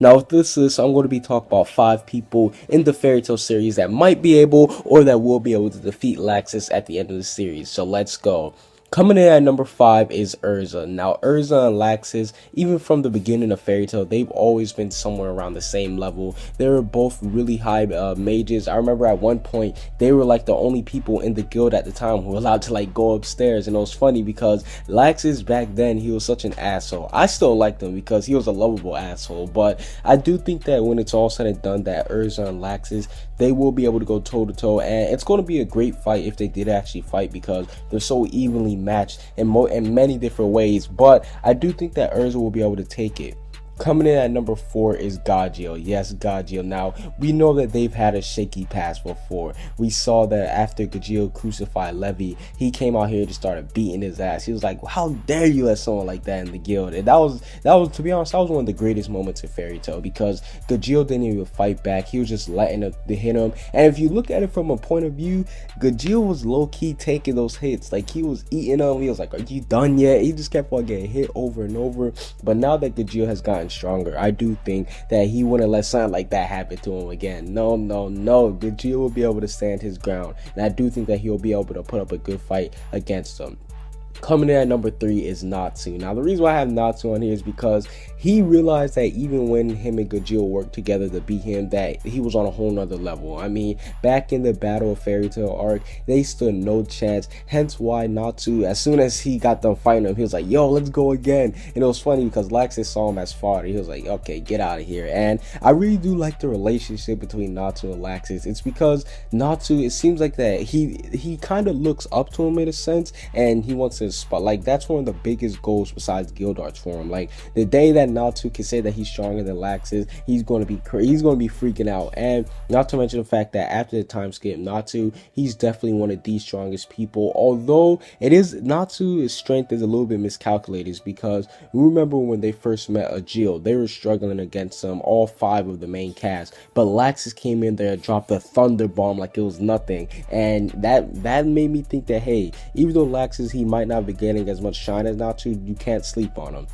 Now with this list, I'm going to be talking about 5 people in the Fairy Tail series that might be able or that will be able to defeat Laxus at the end of the series. So let's go. Coming in at number 5 is Urza. Now Urza and Laxus, even from the beginning of Fairy Tail, they've always been somewhere around the same level. They were both really high mages. I remember at one point they were like the only people in the guild at the time who were allowed to like go upstairs, and it was funny because Laxus back then, he was such an asshole. I still liked him because he was a lovable asshole, but I do think that when it's all said and done, that Urza and Laxus, they will be able to go toe to toe, and it's going to be a great fight if they did actually fight because they're so evenly matched in many different ways. But I do think that Urza will be able to take it. Coming in at number 4 is Gajeel. Yes, Gajeel. Now, we know that they've had a shaky past before. We saw that after Gajeel crucified Levi, he came out here to start beating his ass. He was like, well, how dare you let someone like that in the guild? And that was, to be honest, that was one of the greatest moments in Fairy Tail because Gajeel didn't even fight back. He was just letting it hit him. And if you look at it from a point of view, Gajeel was low-key taking those hits. Like, he was eating them. He was like, are you done yet? He just kept on getting hit over and over. But now that Gajeel has gotten stronger, I do think that he wouldn't let something like that happen to him again. No. Gajeel will be able to stand his ground, and I do think that he'll be able to put up a good fight against him. Coming in at number 3 is Natsu. Now, the reason why I have Natsu on here is because he realized that even when him and Gajeel worked together to beat him, that he was on a whole nother level. I mean, back in the Battle of Fairy Tail arc, they stood no chance. Hence why Natsu, as soon as he got done fighting him, he was like, yo, let's go again. And it was funny because Laxus saw him as fodder. He was like, okay, get out of here. And I really do like the relationship between Natsu and Laxus. It's because Natsu, it seems like that he kind of looks up to him in a sense, and he wants to spot. Like, that's one of the biggest goals besides guild arts for him. Like, the day that Natsu can say that he's stronger than Laxus, he's going to be freaking out. And not to mention the fact that after the time skip, Natsu, he's definitely one of the strongest people. Although it is, Natsu's strength is a little bit miscalculated because we remember when they first met Gajeel, they were struggling against all 5 of the main cast, but Laxus came in there and dropped a thunder bomb like it was nothing, and that made me think that, hey, even though Laxus, he might not be getting as much shine as Natsu, you can't sleep on him.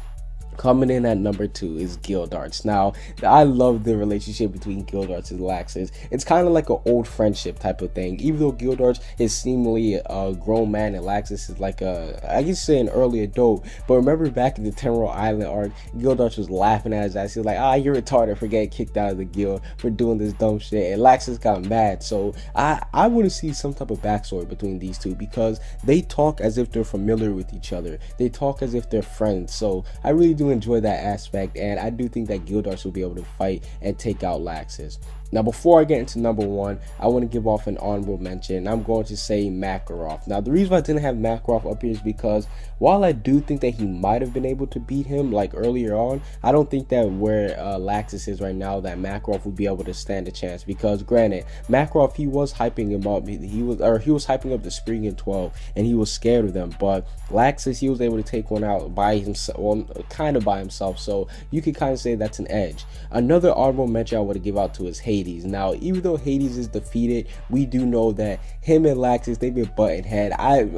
Coming in at number 2 is Guildarts. Now, I love the relationship between Guildarts and Laxus. It's kind of like an old friendship type of thing. Even though Guildarts is seemingly a grown man and Laxus is like I guess say an early adult. But remember back in the Emerald Island arc, Guildarts was laughing at his ass. He was like, you're retarded for getting kicked out of the guild for doing this dumb shit. And Laxus got mad. So I want to see some type of backstory between these two because they talk as if they're familiar with each other. They talk as if they're friends. So I really do enjoy that aspect, and I do think that Guildarts will be able to fight and take out Laxus. Now, before I get into number 1, I want to give off an honorable mention. I'm going to say Makarov. Now, the reason why I didn't have Makarov up here is because while I do think that he might have been able to beat him like earlier on, I don't think that where Laxus is right now that Makarov would be able to stand a chance. Because granted, Makarov, he was hyping him up. He was hyping up the Spriggan 12, and he was scared of them. But Laxus, he was able to take one out by himself, well, kind of by himself. So you could kind of say that's an edge. Another honorable mention I want to give out to is Hades. Now, even though Hades is defeated, we do know that him and Laxus, they've been butting head.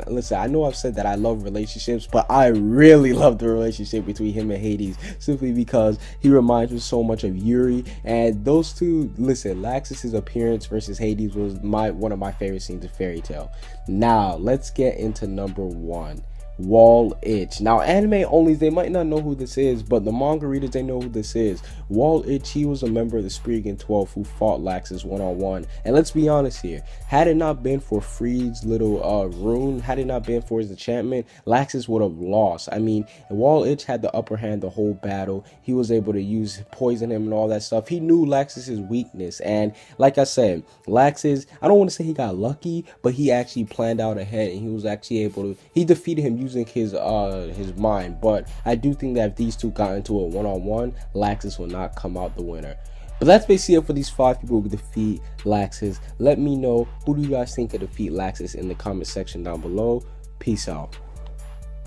Listen, I know I've said that I love relationships, but I really love the relationship between him and Hades, simply because he reminds me so much of Yuri. And those two, listen, Laxus's appearance versus Hades was one of my favorite scenes of Fairy Tail. Now, let's get into number 1. Wall Itch. Now, anime onlys, they might not know who this is, but the manga readers, they know who this is. Wall Itch, he was a member of the Spriggan 12 who fought Laxus one-on-one. And let's be honest here, had it not been for Freed's little rune, had it not been for his enchantment, Laxus would have lost. I mean, Wall Itch had the upper hand the whole battle. He was able to poison him and all that stuff. He knew Laxus's weakness, and like I said, Laxus, I don't want to say he got lucky, but he actually planned out ahead, and he was actually able to, he defeated him using his mind. But I do think that if these two got into it one-on-one, Laxus will not come out the winner. But that's basically it for these 5 people who defeat Laxus. Let me know, who do you guys think could defeat Laxus in the comment section down below. Peace out.